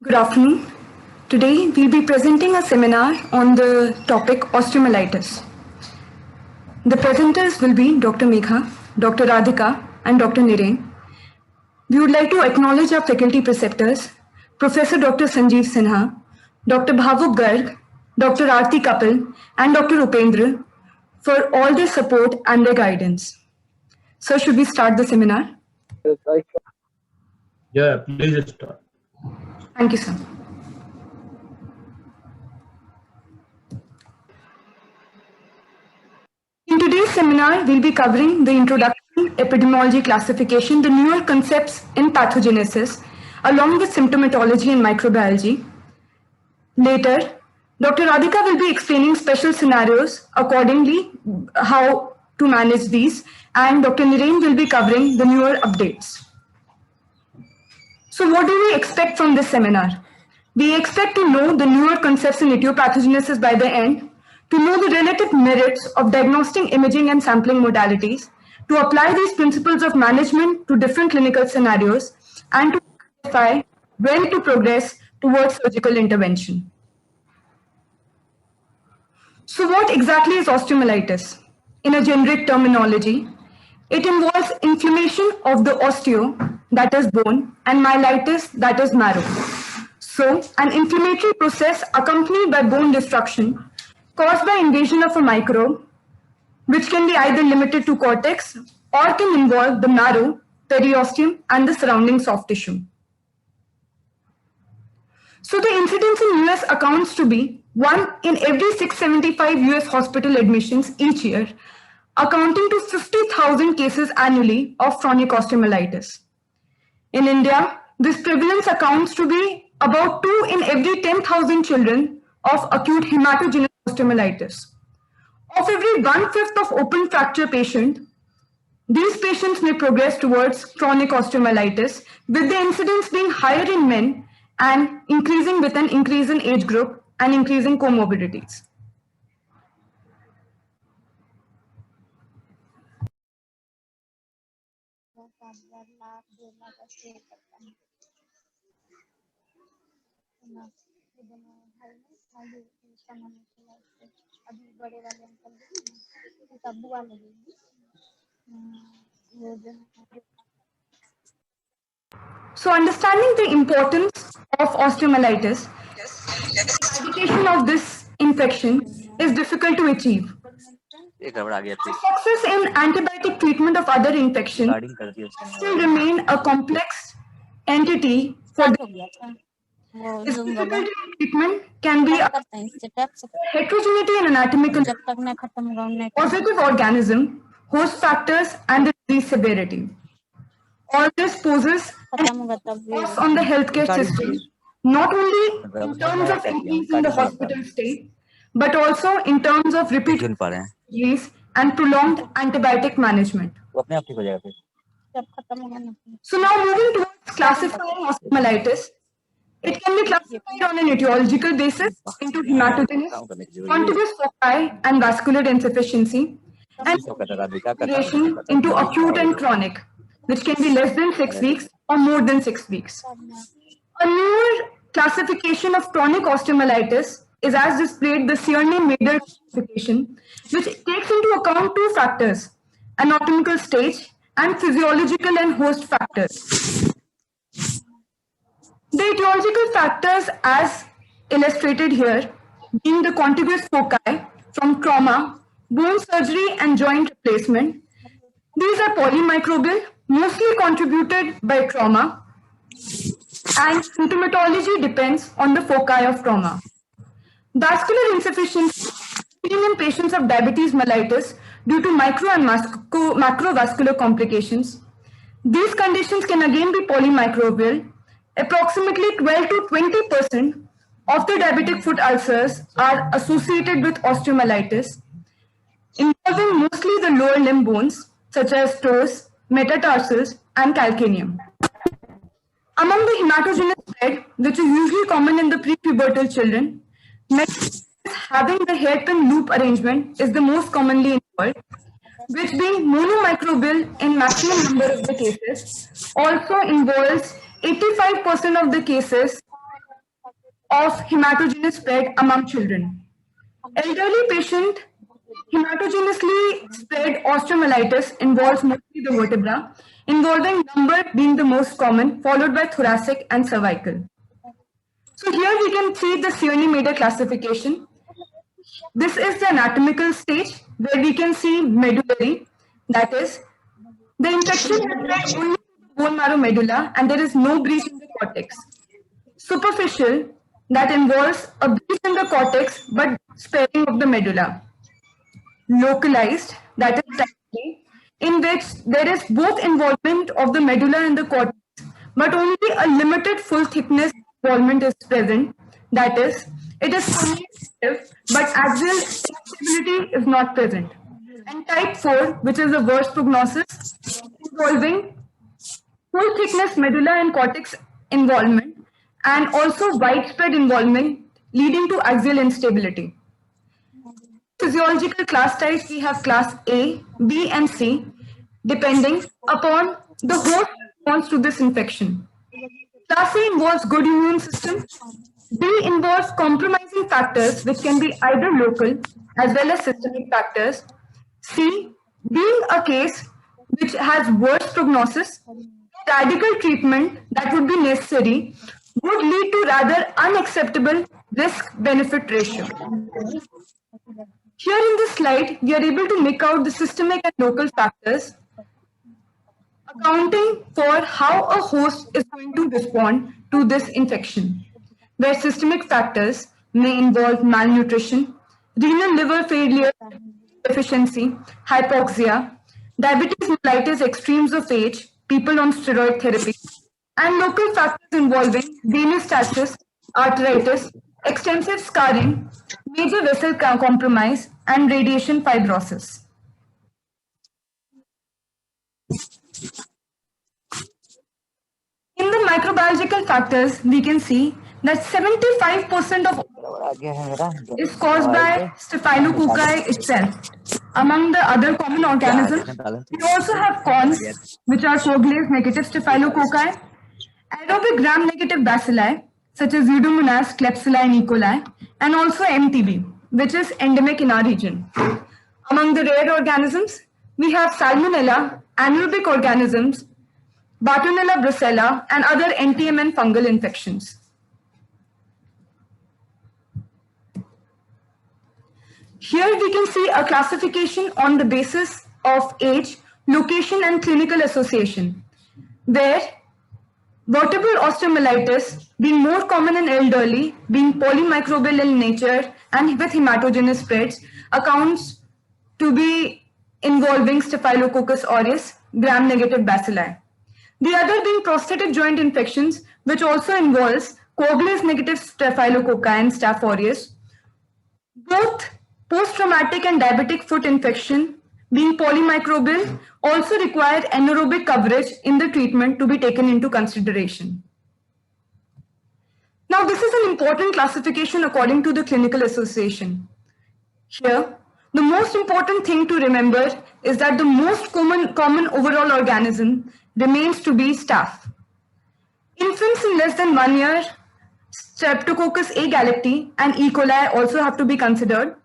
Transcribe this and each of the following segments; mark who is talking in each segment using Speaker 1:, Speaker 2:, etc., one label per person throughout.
Speaker 1: Good afternoon. Today we'll be presenting a seminar on the topic osteomyelitis. The presenters will be Dr. Megha, Dr. Radhika, and Dr. Niren. We would like to acknowledge our faculty preceptors, Professor Dr. Sanjeev Sinha, Dr. Bhavuk Garg, Dr. Aarti Kapil, and Dr. Upendra for all their support and their guidance. So, should we start the seminar?
Speaker 2: Yeah, please start.
Speaker 1: Thank you, sir. In today's seminar, we'll be covering the introduction, epidemiology classification, the newer concepts in pathogenesis, along with symptomatology and microbiology. Later, Dr. Radhika will be explaining special scenarios accordingly, how to manage these, and Dr. Niren will be covering the newer updates. So what do we expect from this seminar? We expect to know the newer concepts in etiopathogenesis by the end, to know the relative merits of diagnostic imaging and sampling modalities, to apply these principles of management to different clinical scenarios, and to identify when to progress towards surgical intervention. So what exactly is osteomyelitis? In a generic terminology, it involves inflammation of the osteo, that is bone, and myelitis, that is marrow. So, an inflammatory process accompanied by bone destruction caused by invasion of a microbe, which can be either limited to cortex or can involve the marrow, periosteum, and the surrounding soft tissue. So the incidence in US accounts to be 1 in every 675 US hospital admissions each year, accounting to 50,000 cases annually of chronic osteomyelitis. In India, this prevalence accounts to be about 2 in every 10,000 children of acute hematogenous osteomyelitis. Of every 1/5 of open fracture patient, these patients may progress towards chronic osteomyelitis, with the incidence being higher in men and increasing with an increase in age group and increasing comorbidities. So understanding the importance of osteomyelitis, eradication of this infection is difficult to achieve. Success in antibiotic treatment of other infections still remain a complex entity for this difficulty in treatment can be a heterogeneity in anatomical positive organism, host factors, and the disease severity. All this poses cost on the healthcare system, not only in terms of increase in the hospital stay, but also in terms of repeat surgeries and prolonged antibiotic management. So now moving towards classifying osteomyelitis, it can be classified on an etiological basis into hematogenous, contiguous foci, and vascular insufficiency, and duration into acute and chronic, which can be less than 6 weeks or more than 6 weeks. A newer classification of chronic osteomyelitis is as displayed the Sierne-Mader classification, which takes into account two factors, anatomical stage and physiological and host factors. The etiological factors as illustrated here being the contiguous foci from trauma, bone surgery and joint replacement. These are polymicrobial, mostly contributed by trauma, and symptomatology depends on the foci of trauma. Vascular insufficiency in patients of diabetes mellitus due to micro and macrovascular complications. These conditions can again be polymicrobial. Approximately 12 to 20% of the diabetic foot ulcers are associated with osteomyelitis, involving mostly the lower limb bones, such as toes, metatarsals, and calcaneum. Among the hematogenous spread, which is usually common in the prepubertal children, having the hairpin loop arrangement is the most commonly involved, which being monomicrobial in maximum number of the cases, also involves 85% of the cases of hematogenous spread among children. Elderly patient hematogenously spread osteomyelitis involves mostly the vertebra, involving lumbar being the most common, followed by thoracic and cervical. So here we can see the Cioni-Maeder classification. This is the anatomical stage where we can see medullary, that is, the infection has spread only to the bone marrow medulla and there is no breach in the cortex. Superficial, that involves a breach in the cortex but sparing of the medulla. Localized, that is type 3, in which there is both involvement of the medulla and the cortex, but only a limited full thickness involvement is present. That is, it is cumulative, but axial instability is not present. And type 4, which is the worst prognosis, involving full thickness medulla and cortex involvement, and also widespread involvement leading to axial instability. Physiological class types, we have class A, B, and C, depending upon the host response to this infection. Class A involves good immune system. B involves compromising factors, which can be either local as well as systemic factors. C, being a case which has worse prognosis, radical treatment that would be necessary would lead to rather unacceptable risk-benefit ratio. Here in this slide, we are able to make out the systemic and local factors, accounting for how a host is going to respond to this infection, where systemic factors may involve malnutrition, renal liver failure, deficiency, hypoxia, diabetes mellitus extremes of age, people on steroid therapy, and local factors involving venous stasis, arteritis, extensive scarring, major vessel compromise, and radiation fibrosis. In the microbiological factors, we can see that 75% of is caused by Staphylococci itself. Among the other common organisms, we also have cons, which are Coagulase negative Staphylococci, aerobic gram-negative bacilli, such as Pseudomonas, Klebsiella, and E. coli, and also MTB, which is endemic in our region. Among the rare organisms, we have Salmonella, anaerobic organisms, Bartonella brucella, and other NTM and fungal infections. Here we can see a classification on the basis of age, location, and clinical association, where vertebral osteomyelitis, being more common in elderly, being polymicrobial in nature and with hematogenous spreads, accounts to be involving Staphylococcus aureus, gram-negative bacilli. The other being prostatic joint infections, which also involves Coagulase negative Staphylococci and Staph aureus. Both post-traumatic and diabetic foot infection, being polymicrobial, also require anaerobic coverage in the treatment to be taken into consideration. Now, this is an important classification according to the clinical association. Here, the most important thing to remember is that the most common overall organism remains to be staph. Infants in less than 1 year, Streptococcus agalacti and E. coli also have to be considered.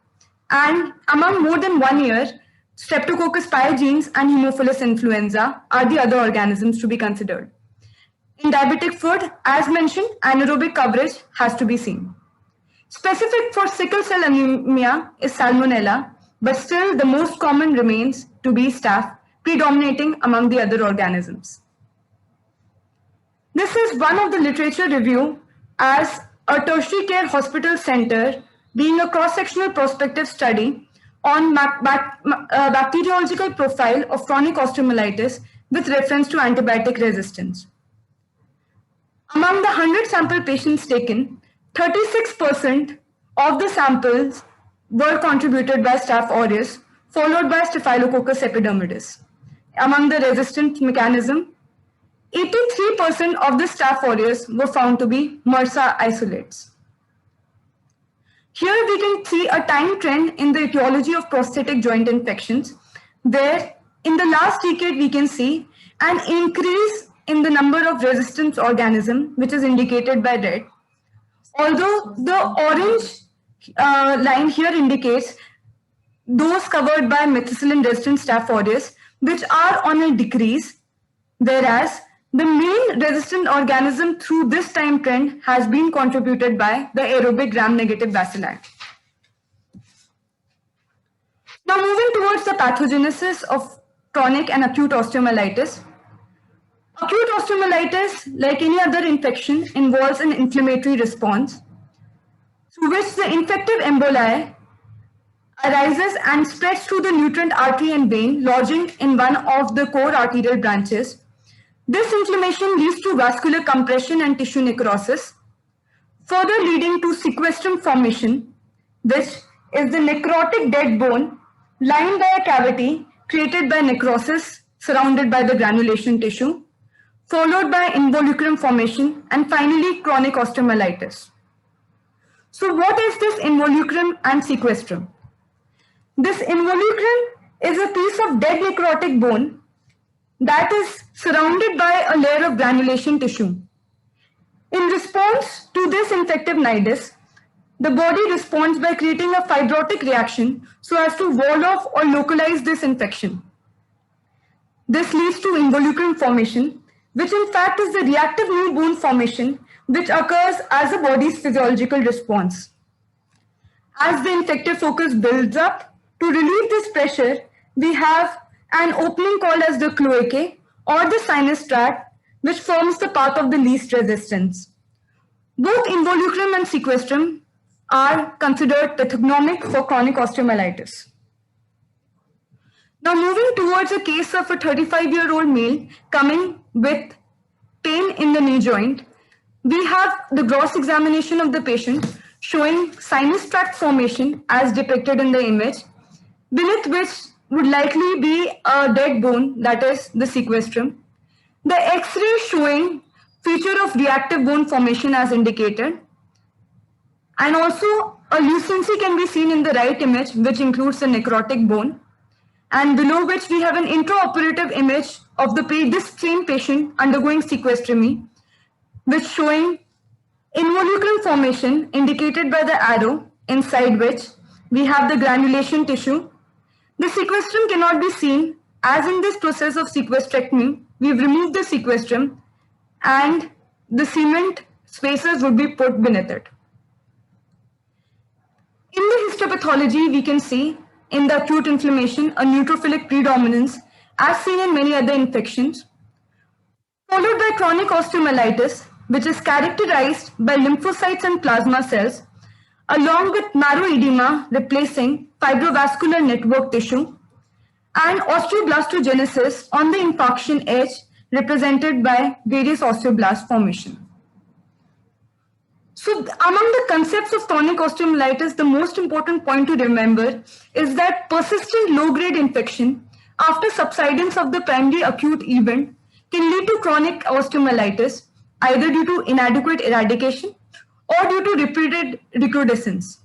Speaker 1: And among more than 1 year, Streptococcus pyogenes and Haemophilus influenza are the other organisms to be considered. In diabetic foot, as mentioned, anaerobic coverage has to be seen. Specific for sickle cell anemia is Salmonella, but still the most common remains to be staph, predominating among the other organisms. This is one of the literature review as a tertiary care hospital center, being a cross-sectional prospective study on bacteriological profile of chronic osteomyelitis with reference to antibiotic resistance. Among the 100 sample patients taken, 36% of the samples were contributed by Staph aureus, followed by Staphylococcus epidermidis. Among the resistant mechanism, 83% of the Staph aureus were found to be MRSA isolates. Here we can see a time trend in the etiology of prostatic joint infections, where in the last decade we can see an increase in the number of resistant organisms, which is indicated by red, Although the orange line here indicates those covered by methicillin-resistant Staph aureus, which are on a decrease, whereas the main resistant organism through this time trend has been contributed by the aerobic gram-negative bacilli. Now moving towards the pathogenesis of chronic and acute osteomyelitis. Acute osteomyelitis, like any other infection, involves an inflammatory response through which the infective emboli arises and spreads through the nutrient artery and vein, lodging in one of the core arterial branches. This inflammation leads to vascular compression and tissue necrosis, further leading to sequestrum formation, which is the necrotic dead bone lined by a cavity created by necrosis surrounded by the granulation tissue, followed by involucrum formation, and finally chronic osteomyelitis. So what is this involucrum and sequestrum? This involucrum is a piece of dead necrotic bone that is surrounded by a layer of granulation tissue. In response to this infective nidus, the body responds by creating a fibrotic reaction so as to wall off or localize this infection. This leads to involucrum formation, which in fact is the reactive new bone formation which occurs as a body's physiological response. As the infective focus builds up, to relieve this pressure, we have an opening called as the cloacae or the sinus tract, which forms the path of the least resistance. Both involucrum and sequestrum are considered pathognomic for chronic osteomyelitis. Now moving towards a case of a 35-year-old male coming with pain in the knee joint, we have the gross examination of the patient showing sinus tract formation as depicted in the image, beneath which would likely be a dead bone, that is the sequestrum. The X-ray showing feature of reactive bone formation as indicated. And also a lucency can be seen in the right image, which includes the necrotic bone. And below which we have an intraoperative image of this same patient undergoing sequestrectomy, which showing involucrum formation indicated by the arrow, inside which we have the granulation tissue. The sequestrum cannot be seen, as in this process of sequestrectomy, we've removed the sequestrum and the cement spacers would be put beneath it. In the histopathology, we can see in the acute inflammation a neutrophilic predominance as seen in many other infections, followed by chronic osteomyelitis, which is characterized by lymphocytes and plasma cells, along with marrow edema replacing fibrovascular network tissue, and osteoblastogenesis on the infarction edge represented by various osteoblast formation. So among the concepts of chronic osteomyelitis, the most important point to remember is that persistent low-grade infection after subsidence of the primary acute event can lead to chronic osteomyelitis, either due to inadequate eradication or due to repeated recrudescence.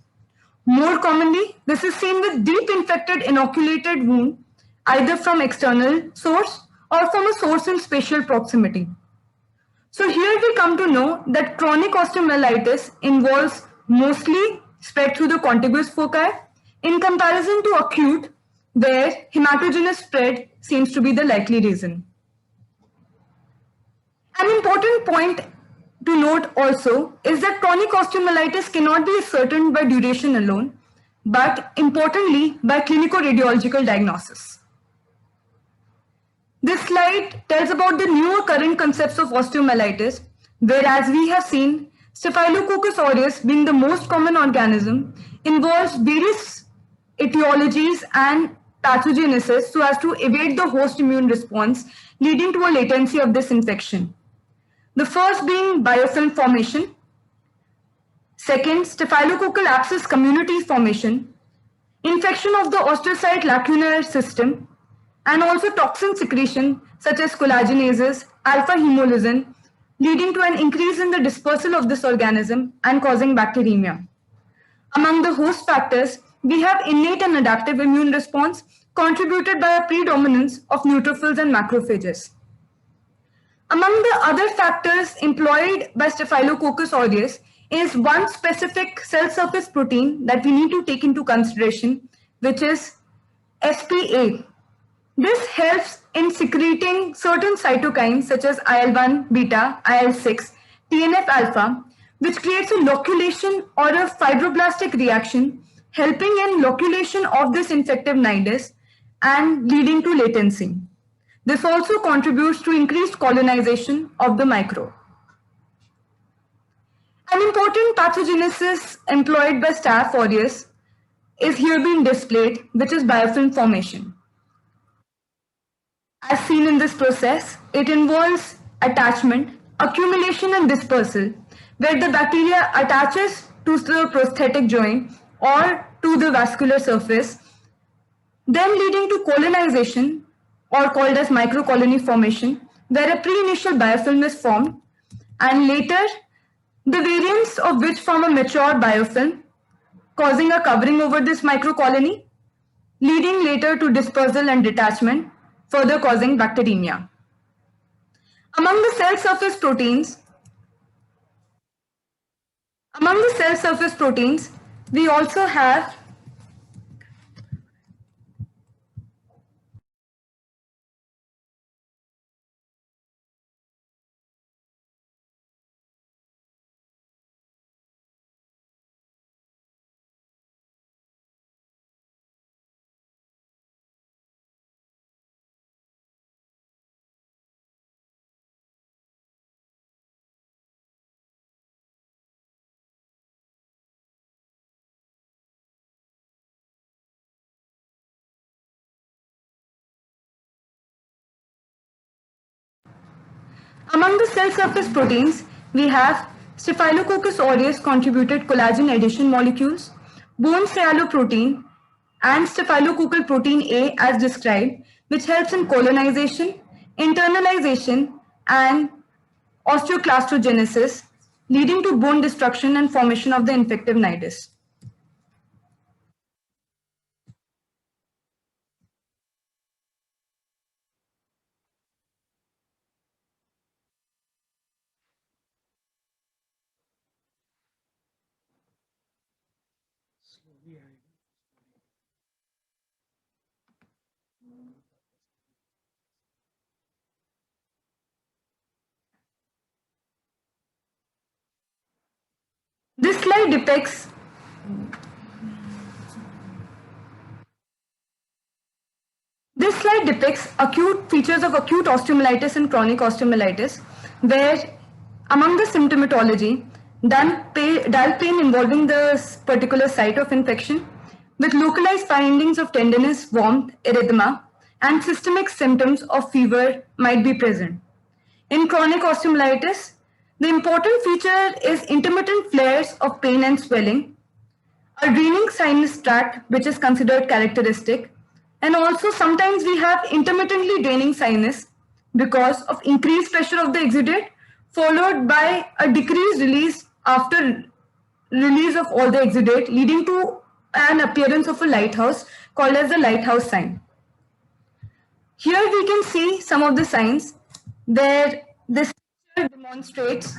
Speaker 1: More commonly, this is seen with deep infected inoculated wound, either from external source or from a source in spatial proximity. So here we come to know that chronic osteomyelitis involves mostly spread through the contiguous foci in comparison to acute, where hematogenous spread seems to be the likely reason. An important point to note also is that chronic osteomyelitis cannot be ascertained by duration alone, but importantly by clinico-radiological diagnosis. This slide tells about the new current concepts of osteomyelitis, whereas we have seen Staphylococcus aureus being the most common organism, involves various etiologies and pathogenesis so as to evade the host immune response, leading to a latency of this infection. The first being biofilm formation, second, staphylococcal abscess community formation, infection of the osteocyte lacunar system, and also toxin secretion such as collagenases, alpha hemolysin, leading to an increase in the dispersal of this organism and causing bacteremia. Among the host factors, we have innate and adaptive immune response contributed by a predominance of neutrophils and macrophages. Among the other factors employed by Staphylococcus aureus is one specific cell surface protein that we need to take into consideration, which is SPA. This helps in secreting certain cytokines such as IL-1 beta, IL-6, TNF alpha, which creates a loculation or a fibroblastic reaction, helping in loculation of this infective nidus and leading to latency. This also contributes to increased colonization of the microbe. An important pathogenesis employed by Staph aureus is here being displayed, which is biofilm formation. As seen in this process, it involves attachment, accumulation and dispersal, where the bacteria attaches to the prosthetic joint or to the vascular surface, then leading to colonization or called as microcolony formation, where a pre-initial biofilm is formed and later the variants of which form a mature biofilm, causing a covering over this microcolony, leading later to dispersal and detachment, further causing bacteremia. Among the cell surface proteins, we also have Among the cell surface proteins, we have Staphylococcus aureus contributed collagen adhesion molecules, bone sialoprotein, and staphylococcal protein A as described, which helps in colonization, internalization, and osteoclastogenesis, leading to bone destruction and formation of the infective nidus. This slide depicts acute features of acute osteomyelitis and chronic osteomyelitis, where among the symptomatology, dull pain involving the particular site of infection, with localized findings of tenderness, warmth, erythema, and systemic symptoms of fever might be present. In chronic osteomyelitis, the important feature is intermittent flares of pain and swelling, a draining sinus tract, which is considered characteristic, and also sometimes we have intermittently draining sinus because of increased pressure of the exudate, followed by a decreased release after release of all the exudate, leading to an appearance of a lighthouse called as the lighthouse sign. Here we can see some of the signs where this demonstrates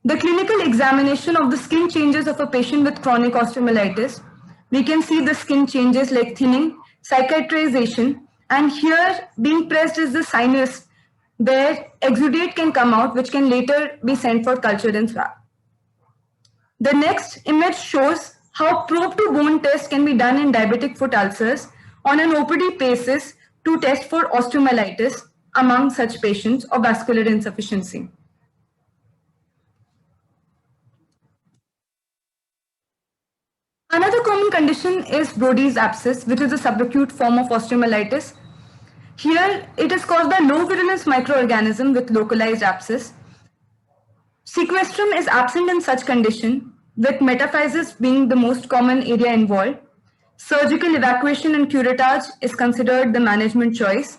Speaker 1: the clinical examination of the skin changes of a patient with chronic osteomyelitis. We can see the skin changes like thinning, cicatrization, and here being pressed is the sinus where exudate can come out, which can later be sent for culture and swab. The next image shows how probe to bone test can be done in diabetic foot ulcers on an OPD basis to test for osteomyelitis among such patients or vascular insufficiency. Another common condition is Brodie's abscess, which is a subacute form of osteomyelitis. Here, it is caused by low virulence microorganism with localized abscess. Sequestrum is absent in such condition, with metaphysis being the most common area involved. Surgical evacuation and curettage is considered the management choice.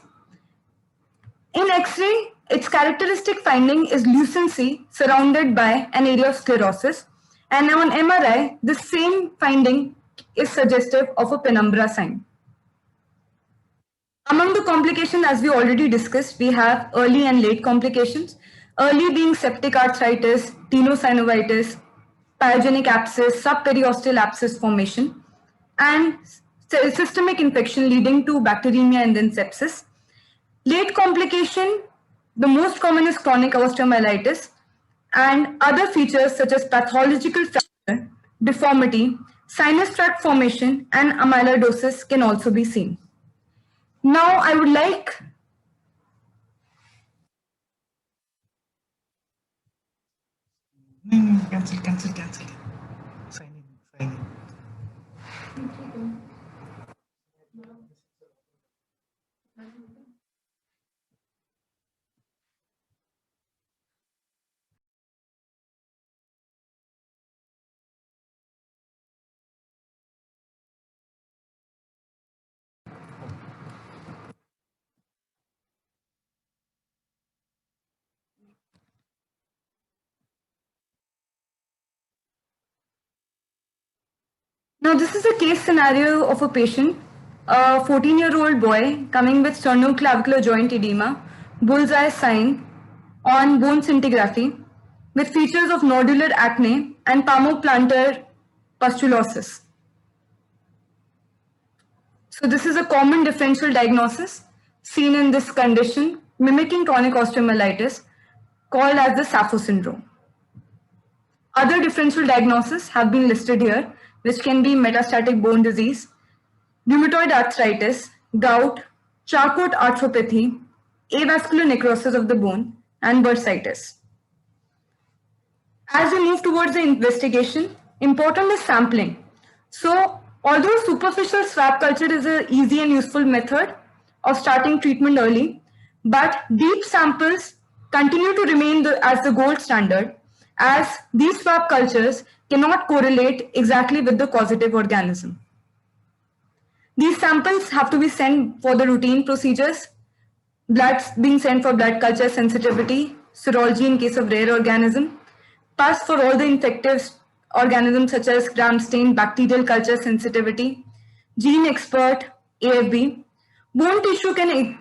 Speaker 1: In X-ray, its characteristic finding is lucency surrounded by an area of sclerosis. And on MRI, the same finding is suggestive of a penumbra sign. Among the complications, as we already discussed, we have early and late complications. Early being septic arthritis, tenosynovitis, pyogenic abscess, subperiosteal abscess formation, and systemic infection leading to bacteremia and then sepsis. Late complication, the most common is chronic osteomyelitis, and other features such as pathological fracture, deformity, sinus tract formation, and amyloidosis can also be seen. Now I would like
Speaker 2: cancel. Sign in.
Speaker 1: Now, this is a case scenario of a patient, a 14-year-old boy coming with sternoclavicular joint edema, bullseye sign on bone scintigraphy with features of nodular acne and palmoplantar pustulosis. So this is a common differential diagnosis seen in this condition, mimicking chronic osteomyelitis, called as the Sappho syndrome. Other differential diagnoses have been listed here, which can be metastatic bone disease, rheumatoid arthritis, gout, Charcot arthropathy, avascular necrosis of the bone, and bursitis. As we move towards the investigation, important is sampling. So, although superficial swab culture is an easy and useful method of starting treatment early, but deep samples continue to remain as the gold standard, as these swab cultures cannot correlate exactly with the causative organism. These samples have to be sent for the routine procedures, blood being sent for blood culture sensitivity, serology in case of rare organism, pus for all the infective organisms such as gram-stain, bacterial culture sensitivity, gene expert, AFB. Bone tissue can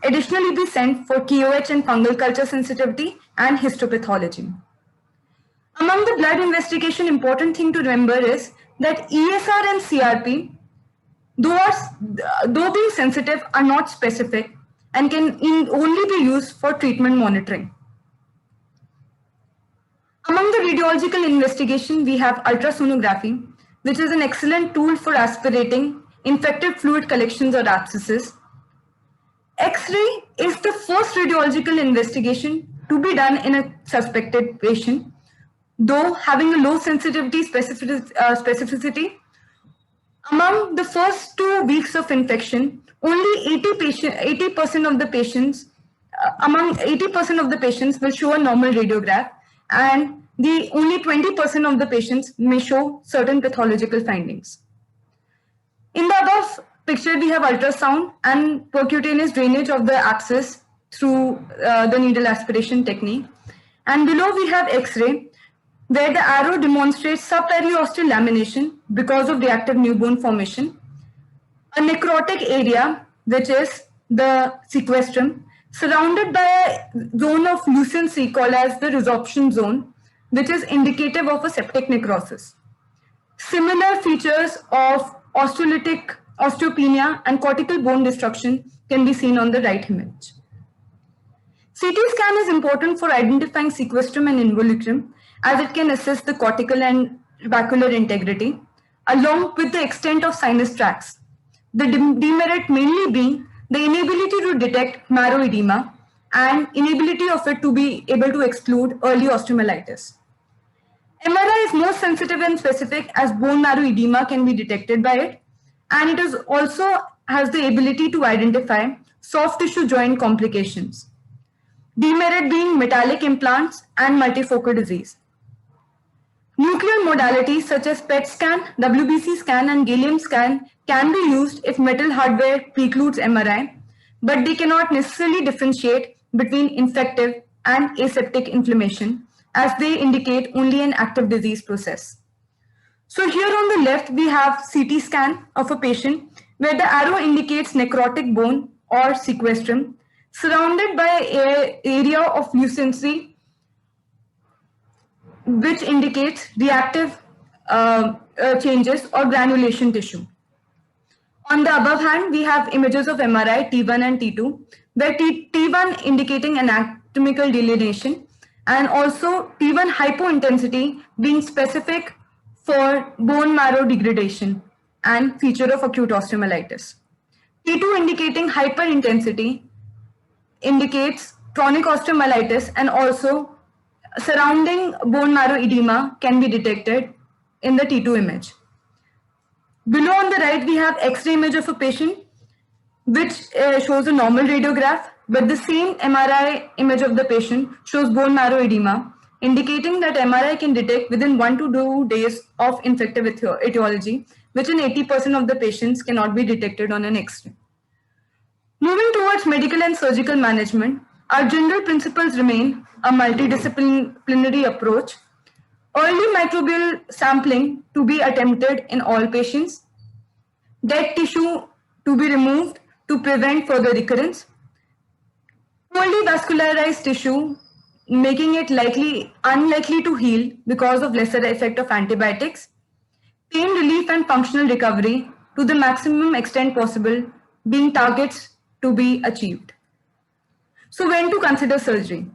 Speaker 1: additionally be sent for KOH and fungal culture sensitivity and histopathology. Among the blood investigation, important thing to remember is that ESR and CRP, though being sensitive, are not specific and can only be used for treatment monitoring. Among the radiological investigation, we have ultrasonography, which is an excellent tool for aspirating infected fluid collections or abscesses. X-ray is the first radiological investigation to be done in a suspected patient, though having a low sensitivity specificity. Among the first 2 weeks of infection, only 80% of the patients, among 80% of the patients will show a normal radiograph, and only 20% of the patients may show certain pathological findings. In the above picture, we have ultrasound and percutaneous drainage of the abscess through the needle aspiration technique. And below we have X-ray, where the arrow demonstrates subperiosteal lamination because of reactive new bone formation, a necrotic area, which is the sequestrum, surrounded by a zone of lucency called as the resorption zone, which is indicative of a septic necrosis. Similar features of osteolytic osteopenia and cortical bone destruction can be seen on the right image. CT scan is important for identifying sequestrum and involucrum, as it can assess the cortical and vacuolar integrity, along with the extent of sinus tracts. The demerit mainly being the inability to detect marrow edema and inability of it to be able to exclude early osteomyelitis. MRI is more sensitive and specific as bone marrow edema can be detected by it, and it is also has the ability to identify soft tissue joint complications. Demerit being metallic implants and multifocal disease. Nuclear modalities such as PET scan, WBC scan, and gallium scan can be used if metal hardware precludes MRI, but they cannot necessarily differentiate between infective and aseptic inflammation, as they indicate only an active disease process. So here on the left, we have CT scan of a patient where the arrow indicates necrotic bone or sequestrum surrounded by an area of lucency which indicates reactive changes or granulation tissue. On the above hand, we have images of MRI T1 and T2, where T1 indicating anatomical delineation and also T1 hypointensity being specific for bone marrow degradation and feature of acute osteomyelitis. T2 indicating hyperintensity indicates chronic osteomyelitis and also surrounding bone marrow edema can be detected in the T2 image. Below on the right, we have X-ray image of a patient which shows a normal radiograph, but the same MRI image of the patient shows bone marrow edema, indicating that MRI can detect within 1 to 2 days of infective etiology, which in 80% of the patients cannot be detected on an X-ray. Moving towards medical and surgical management, our general principles remain a multidisciplinary approach, early microbial sampling to be attempted in all patients, dead tissue to be removed to prevent further recurrence, poorly vascularized tissue making it unlikely to heal because of lesser effect of antibiotics, pain relief and functional recovery to the maximum extent possible being targets to be achieved. So when to consider surgery?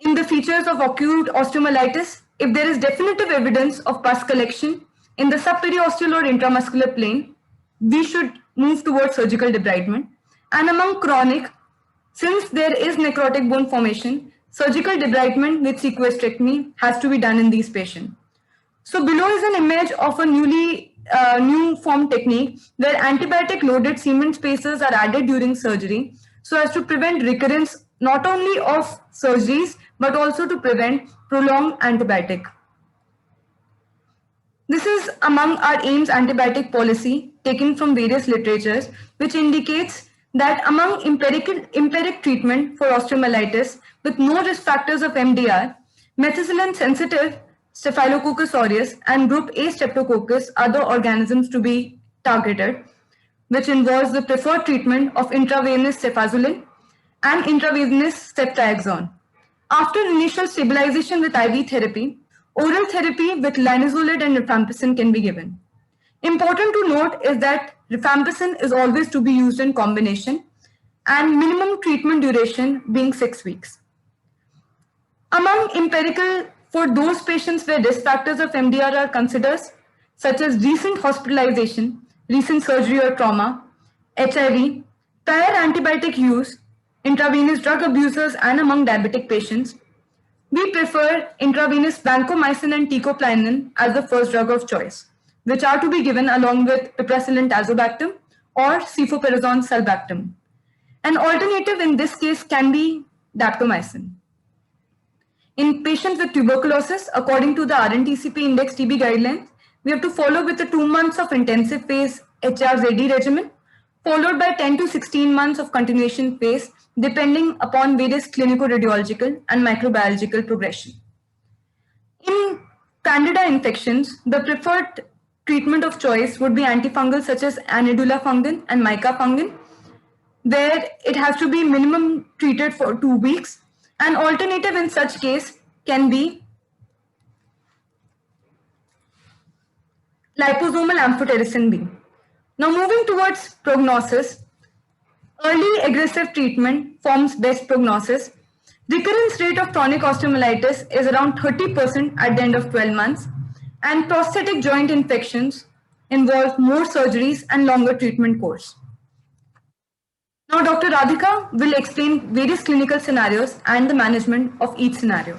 Speaker 1: In the features of acute osteomyelitis, if there is definitive evidence of pus collection in the subperiosteal or intramuscular plane, we should move towards surgical debridement. And among chronic, since there is necrotic bone formation, surgical debridement with sequestrectomy has to be done in these patients. So below is an image of a new form technique where antibiotic loaded cement spacers are added during surgery so as to prevent recurrence not only of surgeries but also to prevent prolonged antibiotic. This is among our AIMS antibiotic policy taken from various literatures, which indicates that among empiric treatment for osteomyelitis with no risk factors of MDR, methicillin sensitive Staphylococcus aureus and group A Streptococcus are the organisms to be targeted, which involves the preferred treatment of intravenous cefazolin and intravenous ceftriaxone. After initial stabilization with IV therapy, oral therapy with linezolid and rifampicin can be given. Important to note is that rifampicin is always to be used in combination and minimum treatment duration being 6 weeks. Among empirical, for those patients where risk factors of MDR are considered, such as recent hospitalization, recent surgery or trauma, HIV, prior antibiotic use, intravenous drug abusers, and among diabetic patients, we prefer intravenous vancomycin and teicoplanin as the first drug of choice, which are to be given along with piperacillin tazobactam or cefoperazone sulbactam. An alternative in this case can be daptomycin. In patients with tuberculosis, according to the RNTCP Index TB guidelines, we have to follow with the 2 months of intensive phase HRZD regimen, followed by 10 to 16 months of continuation phase, depending upon various clinico-radiological and microbiological progression. In Candida infections, the preferred treatment of choice would be antifungal such as Anidula fungin and Mica fungin, where it has to be minimum treated for 2 weeks. An alternative in such case can be liposomal amphotericin B. Now moving towards prognosis, early aggressive treatment forms best prognosis. Recurrence rate of chronic osteomyelitis is around 30% at the end of 12 months, and prosthetic joint infections involve more surgeries and longer treatment course. Now, Dr. Radhika will explain various clinical scenarios and the management of each scenario.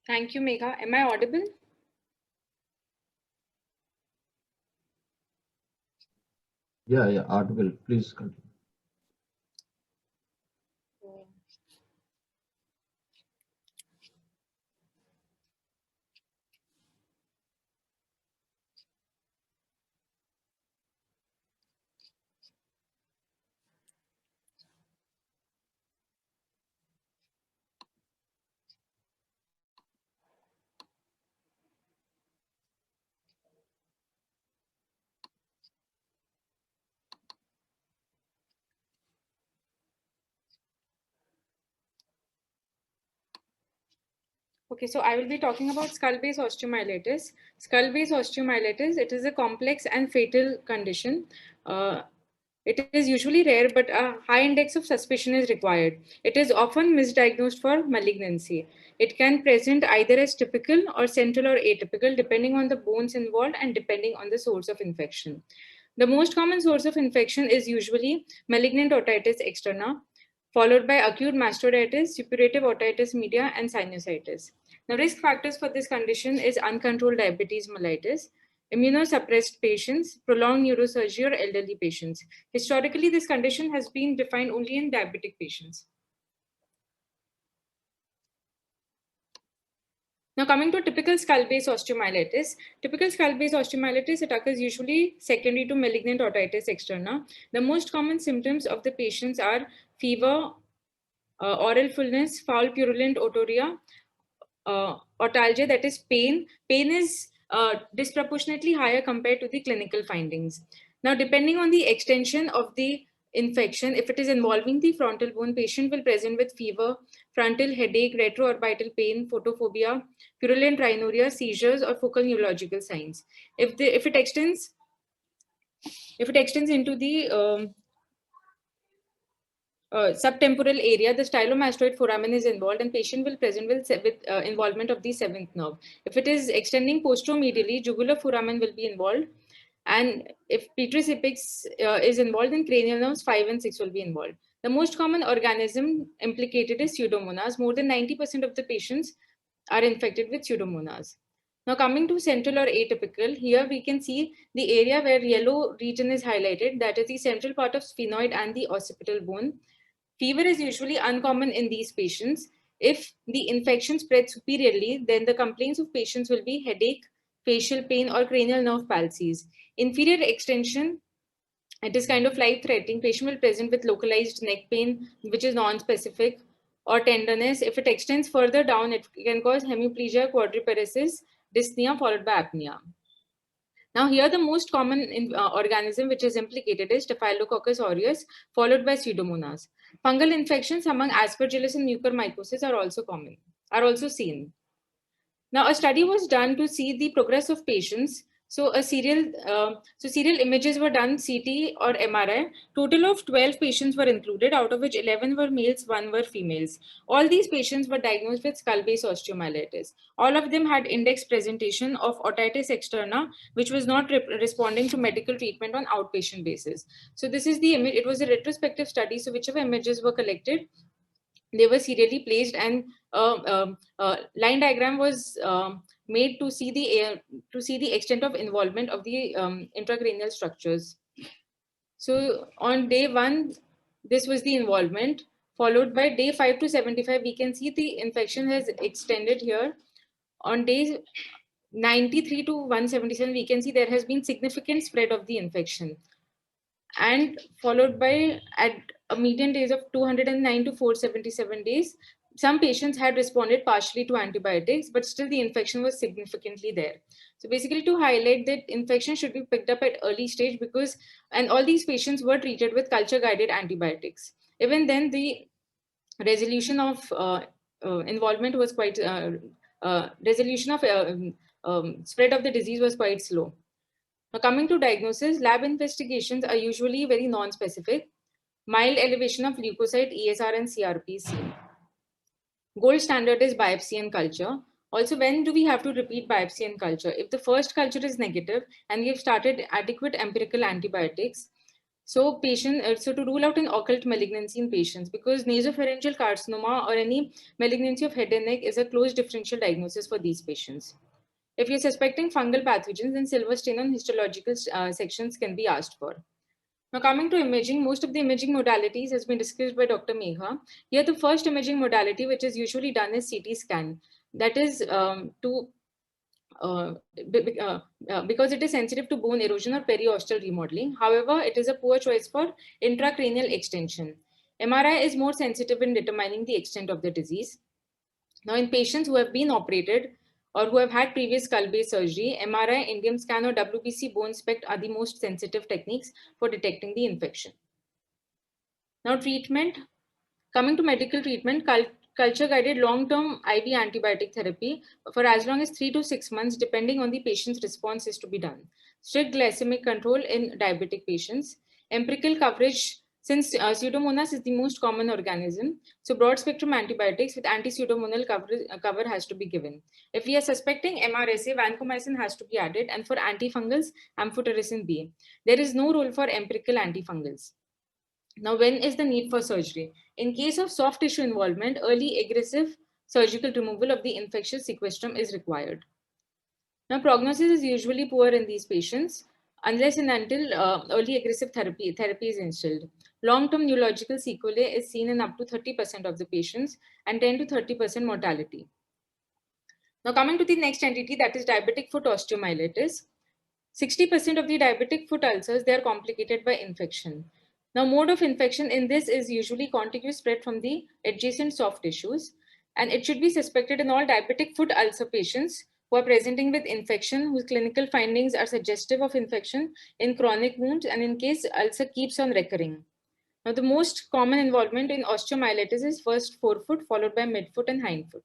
Speaker 3: Thank you, Megha. Am I audible?
Speaker 4: Yeah, audible. Please continue.
Speaker 3: Okay, so I will be talking about skull-base osteomyelitis. Skull-base osteomyelitis, it is a complex and fatal condition. It is usually rare, but a high index of suspicion is required. It is often misdiagnosed for malignancy. It can present either as typical or central or atypical, depending on the bones involved and depending on the source of infection. The most common source of infection is usually malignant otitis externa, followed by acute mastoiditis, suppurative otitis media, and sinusitis. The risk factors for this condition is uncontrolled diabetes mellitus, immunosuppressed patients, prolonged neurosurgery, or elderly patients. Historically, this condition has been defined only in diabetic patients. Now, coming to typical skull-base osteomyelitis. Typical skull-base osteomyelitis, it occurs usually secondary to malignant otitis externa. The most common symptoms of the patients are fever, oral fullness, foul purulent otorrhea, otalgia, that is pain. Pain is disproportionately higher compared to the clinical findings. Now, depending on the extension of the infection, if it is involving the frontal bone, patient will present with fever, frontal headache, retroorbital pain, photophobia, purulent rhinorrhea, seizures, or focal neurological signs. If it extends into the subtemporal area, the stylomastoid foramen is involved, and patient will present with involvement of the seventh nerve. If it is extending posteromedially, jugular foramen will be involved, and if petrous apex is involved, then cranial nerves 5 and 6 will be involved. The most common organism implicated is Pseudomonas. More than 90% of the patients are infected with Pseudomonas. Now, coming to central or atypical, here we can see the area where yellow region is highlighted, that is the central part of sphenoid and the occipital bone. Fever is usually uncommon in these patients. If the infection spreads superiorly, then the complaints of patients will be headache, facial pain, or cranial nerve palsies. Inferior extension, it is kind of life-threatening. Patient will present with localized neck pain, which is non-specific, or tenderness. If it extends further down, it can cause hemiplegia, quadriparesis, dyspnea, followed by apnea. Now, here the most common organism which is implicated is Staphylococcus aureus, followed by Pseudomonas. Fungal infections among Aspergillus and mucormycosis are also seen. Now, a study was done to see the progress of patients. So, serial images were done, CT or MRI. Total of 12 patients were included, out of which 11 were males, 1 were females. All these patients were diagnosed with skull-base osteomyelitis. All of them had index presentation of otitis externa, which was not responding to medical treatment on outpatient basis. So, this is the image. It was a retrospective study. So, whichever images were collected, they were serially placed, and line diagram was made to see the extent of involvement of the intracranial structures. So on day 1, this was the involvement, followed by day 5 to 75, we can see the infection has extended here. On days 93 to 177, we can see there has been significant spread of the infection, and followed by at a median days of 209 to 477 days. Some patients had responded partially to antibiotics, but still the infection was significantly there. So basically, to highlight that infection should be picked up at early stage, because, and all these patients were treated with culture guided antibiotics. Even then, the resolution of involvement was quite, resolution of spread of the disease was quite slow. Now, coming to diagnosis, lab investigations are usually very non-specific. Mild elevation of leukocyte, ESR, and CRP is seen. Gold standard is biopsy and culture. Also, when do we have to repeat biopsy and culture? If the first culture is negative and we have started adequate empirical antibiotics, so to rule out an occult malignancy in patients, because nasopharyngeal carcinoma or any malignancy of head and neck is a close differential diagnosis for these patients. If you're suspecting fungal pathogens, then silver stain on histological sections can be asked for. Now, coming to imaging, most of the imaging modalities has been discussed by Dr. Megha. Here, the first imaging modality, which is usually done, is CT scan. That is because it is sensitive to bone erosion or periosteal remodeling. However, it is a poor choice for intracranial extension. MRI is more sensitive in determining the extent of the disease. Now, in patients who have been operated or who have had previous skull-base surgery, MRI, indium scan, or WBC bone SPECT are the most sensitive techniques for detecting the infection. Now, treatment. Coming to medical treatment, culture-guided long-term IV antibiotic therapy for as long as 3 to 6 months, depending on the patient's response, is to be done. Strict glycemic control in diabetic patients. Empirical coverage, since Pseudomonas is the most common organism, so broad-spectrum antibiotics with anti-pseudomonal cover has to be given. If we are suspecting MRSA, vancomycin has to be added, and for antifungals, amphotericin B. There is no role for empirical antifungals. Now, when is the need for surgery? In case of soft tissue involvement, early aggressive surgical removal of the infectious sequestrum is required. Now, prognosis is usually poor in these patients unless and until early aggressive therapy is instilled. Long-term neurological sequelae is seen in up to 30% of the patients and 10 to 30% mortality. Now, coming to the next entity, that is diabetic foot osteomyelitis. 60% of the diabetic foot ulcers, they are complicated by infection. Now, mode of infection in this is usually contiguous spread from the adjacent soft tissues, and it should be suspected in all diabetic foot ulcer patients who are presenting with infection, whose clinical findings are suggestive of infection in chronic wounds, and in case ulcer keeps on recurring. Now, the most common involvement in osteomyelitis is first forefoot, followed by midfoot and hindfoot.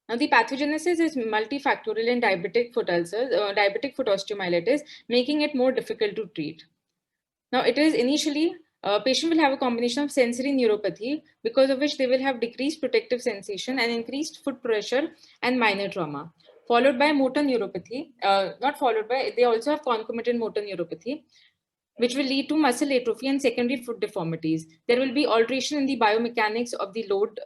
Speaker 3: Now, the pathogenesis is multifactorial in diabetic foot ulcers, diabetic foot osteomyelitis, making it more difficult to treat. Now, it is initially, patient will have a combination of sensory neuropathy, because of which they will have decreased protective sensation and increased foot pressure and minor trauma, followed by motor neuropathy, they also have concomitant motor neuropathy, which will lead to muscle atrophy and secondary foot deformities. There will be alteration in the biomechanics of the load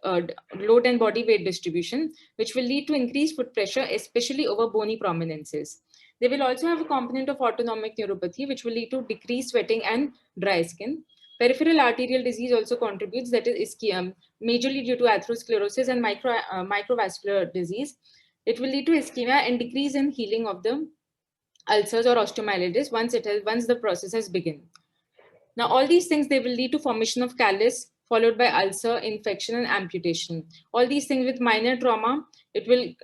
Speaker 3: and body weight distribution, which will lead to increased foot pressure, especially over bony prominences. They will also have a component of autonomic neuropathy, which will lead to decreased sweating and dry skin. Peripheral arterial disease also contributes, that is majorly due to atherosclerosis and microvascular disease. It will lead to ischemia and decrease in healing of the ulcers or osteomyelitis once the process has begun. Now, all these things, they will lead to formation of callus, followed by ulcer, infection, and amputation. All these things with minor trauma, it will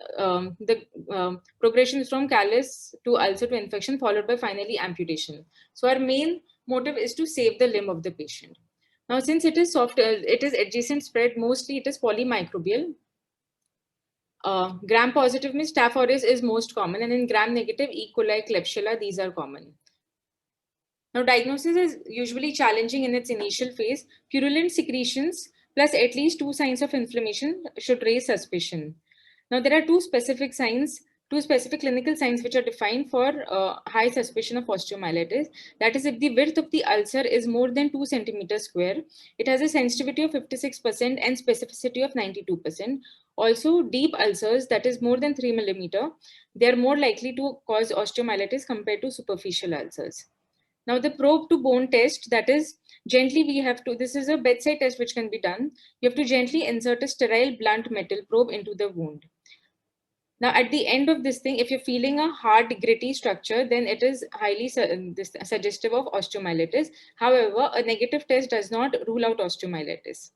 Speaker 3: progression is from callus to ulcer to infection, followed by finally amputation. So our main motive is to save the limb of the patient. Now, since it is soft, it is adjacent spread, mostly it is polymicrobial. Gram positive means Staph aureus is most common, and in gram negative, E. coli, Klebsiella, these are common. Now, diagnosis is usually challenging in its initial phase. Purulent secretions plus at least 2 signs of inflammation should raise suspicion. Now, there are two specific clinical signs which are defined for high suspicion of osteomyelitis. That is, if the width of the ulcer is more than 2 centimeters square, it has a sensitivity of 56% and specificity of 92%. Also, deep ulcers, that is more than 3 millimeter, they are more likely to cause osteomyelitis compared to superficial ulcers. Now, the probe to bone test, that is gently this is a bedside test which can be done. You have to gently insert a sterile blunt metal probe into the wound. Now, at the end of this thing, if you're feeling a hard, gritty structure, then it is highly suggestive of osteomyelitis. However, a negative test does not rule out osteomyelitis.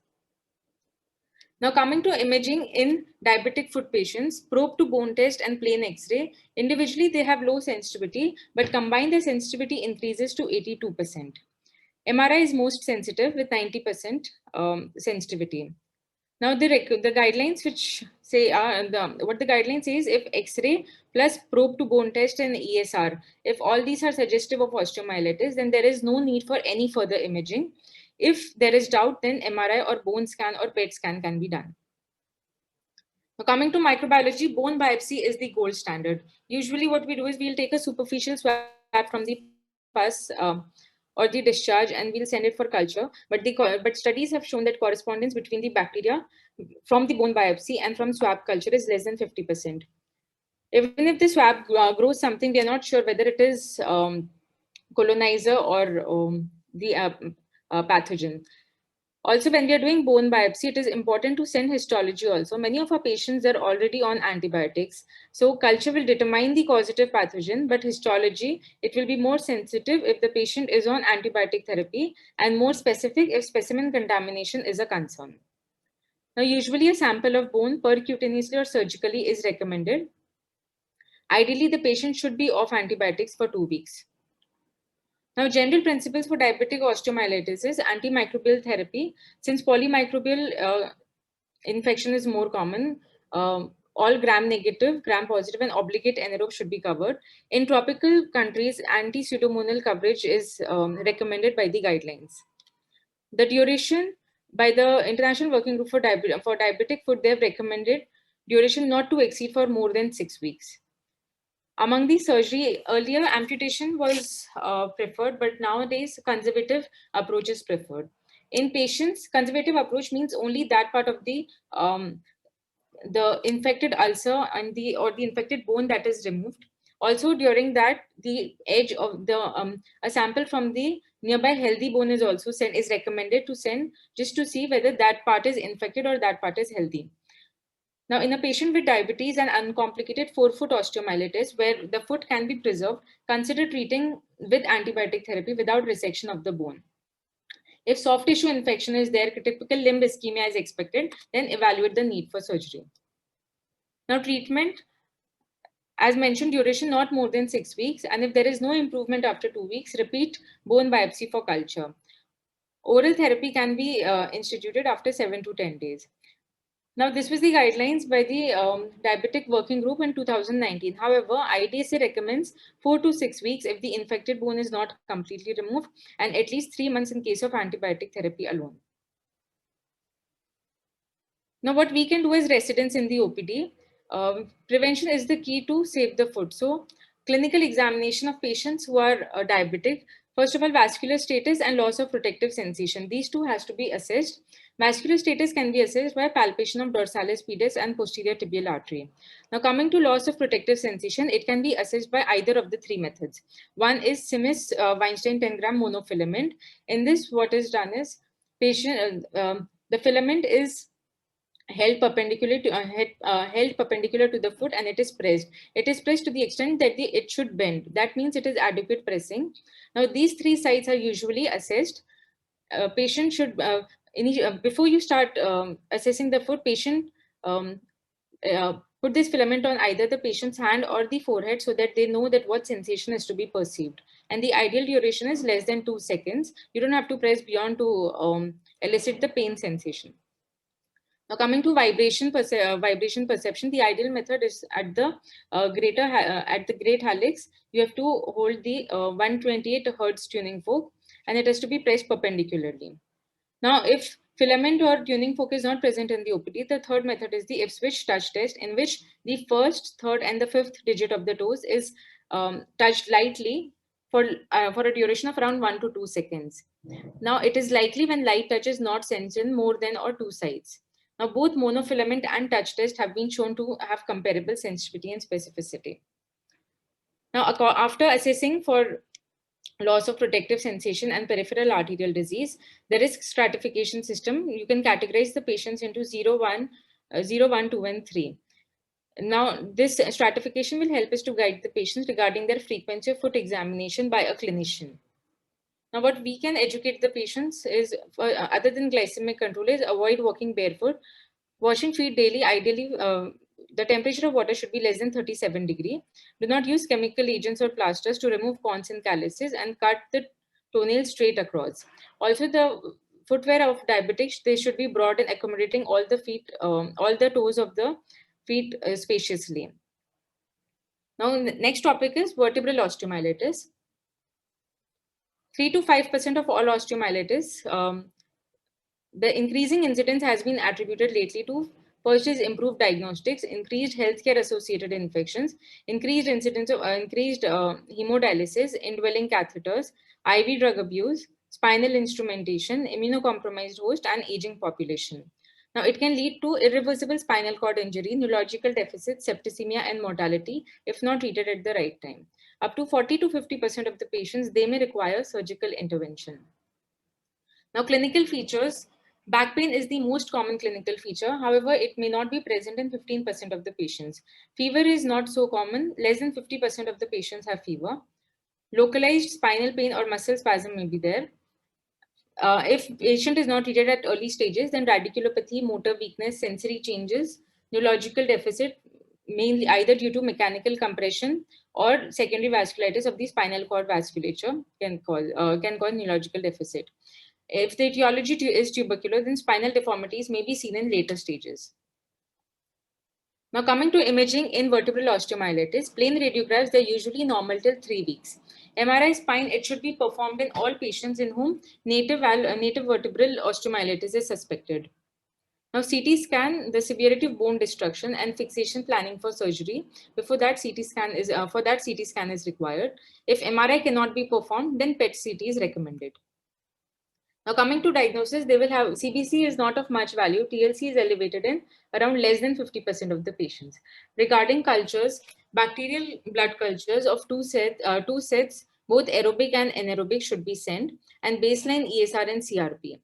Speaker 3: Now, coming to imaging in diabetic foot patients, probe to bone test and plain X-ray, individually they have low sensitivity, but combined their sensitivity increases to 82%. MRI is most sensitive with 90% sensitivity. Now, the guidelines which say, what the guidelines says, if X-ray plus probe to bone test and ESR, if all these are suggestive of osteomyelitis, then there is no need for any further imaging. If there is doubt, then MRI or bone scan or PET scan can be done. Now, coming to microbiology, bone biopsy is the gold standard. Usually what we do is we'll take a superficial swab from the pus or the discharge and we'll send it for culture. But studies have shown that correspondence between the bacteria from the bone biopsy and from swab culture is less than 50%. Even if the swab grows something, we are not sure whether it is colonizer or the pathogen. Also, when we are doing bone biopsy, it is important to send histology also. Many of our patients are already on antibiotics. So culture will determine the causative pathogen, but histology, it will be more sensitive if the patient is on antibiotic therapy and more specific if specimen contamination is a concern. Now, usually a sample of bone percutaneously or surgically is recommended. Ideally, the patient should be off antibiotics for 2 weeks. Now, general principles for diabetic osteomyelitis is antimicrobial therapy. Since polymicrobial infection is more common. All gram-negative, gram-positive, and obligate anaerobe should be covered. In tropical countries, anti-pseudomonal coverage is recommended by the guidelines. The duration by the International Working Group for Diabetic Food, they have recommended duration not to exceed for more than 6 weeks. Among the surgery, earlier amputation was preferred, but nowadays conservative approach is preferred. In patients, conservative approach means only that part of the infected ulcer and the infected bone that is removed. Also, during that, the edge of the a sample from the nearby healthy bone is also is recommended to send, just to see whether that part is infected or that part is healthy. Now, in a patient with diabetes and uncomplicated forefoot osteomyelitis, where the foot can be preserved, consider treating with antibiotic therapy without resection of the bone. If soft tissue infection is there, typical limb ischemia is expected, then evaluate the need for surgery. Now, treatment, as mentioned, duration not more than 6 weeks, and if there is no improvement after 2 weeks, repeat bone biopsy for culture. Oral therapy can be instituted after 7 to 10 days. Now, this was the guidelines by the Diabetic Working Group in 2019. However, IDSA recommends 4 to 6 weeks if the infected bone is not completely removed, and at least 3 months in case of antibiotic therapy alone. Now, what we can do as residents in the OPD, prevention is the key to save the foot. So, clinical examination of patients who are diabetic. First of all, vascular status and loss of protective sensation. These two has to be assessed. Vascular status can be assessed by palpation of dorsalis pedis and posterior tibial artery. Now, coming to loss of protective sensation, it can be assessed by either of the three methods. One is Simis Weinstein 10 gram monofilament. In this, what is done is the filament is held perpendicular to the foot, and it is pressed. It is pressed to the extent that it should bend. That means it is adequate pressing. Now, these three sites are usually assessed. Patient should, before you start assessing the foot, patient put this filament on either the patient's hand or the forehead so that they know that what sensation is to be perceived. And the ideal duration is less than 2 seconds. You don't have to press beyond to elicit the pain sensation. Now, coming to vibration perception, the ideal method is at the great hallux. You have to hold the 128 Hertz tuning fork, and it has to be pressed perpendicularly. Now, if filament or tuning fork is not present in the OPD, the third method is the Ipswich touch test, in which the first, third, and the fifth digit of the toes is touched lightly for a duration of around 1 to 2 seconds. Now, it is likely when light touch is not sensed in more than or two sites. Now, both monofilament and touch test have been shown to have comparable sensitivity and specificity. Now, after assessing for loss of protective sensation and peripheral arterial disease, the risk stratification system, you can categorize the patients into 0, 1, 2, and 3. Now, this stratification will help us to guide the patients regarding their frequency of foot examination by a clinician. Now, what we can educate the patients is, other than glycemic control, is avoid walking barefoot, washing feet daily. Ideally, the temperature of water should be less than 37 degrees. Do not use chemical agents or plasters to remove corns and calluses, and cut the toenails straight across. Also, the footwear of diabetics, they should be broad and accommodating all the feet, all the toes of the feet spaciously. Now, the next topic is vertebral osteomyelitis. 3 to 5% of all osteomyelitis, the increasing incidence has been attributed lately to, first is improved diagnostics, increased healthcare associated infections, increased incidence of hemodialysis, indwelling catheters, IV drug abuse, spinal instrumentation, immunocompromised host, and aging population. Now, it can lead to irreversible spinal cord injury, neurological deficits, septicemia, and mortality if not treated at the right time. Up to 40 to 50% of the patients, they may require surgical intervention. Now, clinical features. Back pain is the most common clinical feature. However, it may not be present in 15% of the patients. Fever is not so common. Less than 50% of the patients have fever. Localized spinal pain or muscle spasm may be there. If patient is not treated at early stages, then radiculopathy, motor weakness, sensory changes, neurological deficit, mainly either due to mechanical compression or secondary vasculitis of the spinal cord vasculature can cause neurological deficit. If the etiology is tubercular, then spinal deformities may be seen in later stages. Now coming to imaging in vertebral osteomyelitis, plain radiographs, they're usually normal till 3 weeks. MRI spine, it should be performed in all patients in whom native vertebral osteomyelitis is suspected. Now CT scan, the severity of bone destruction and fixation planning for surgery. Before that CT scan is, CT scan is required. If MRI cannot be performed, then PET CT is recommended. Now coming to diagnosis, they will have CBC is not of much value. TLC is elevated in around less than 50% of the patients. Regarding cultures, bacterial blood cultures of two sets, both aerobic and anaerobic should be sent, and baseline ESR and CRP.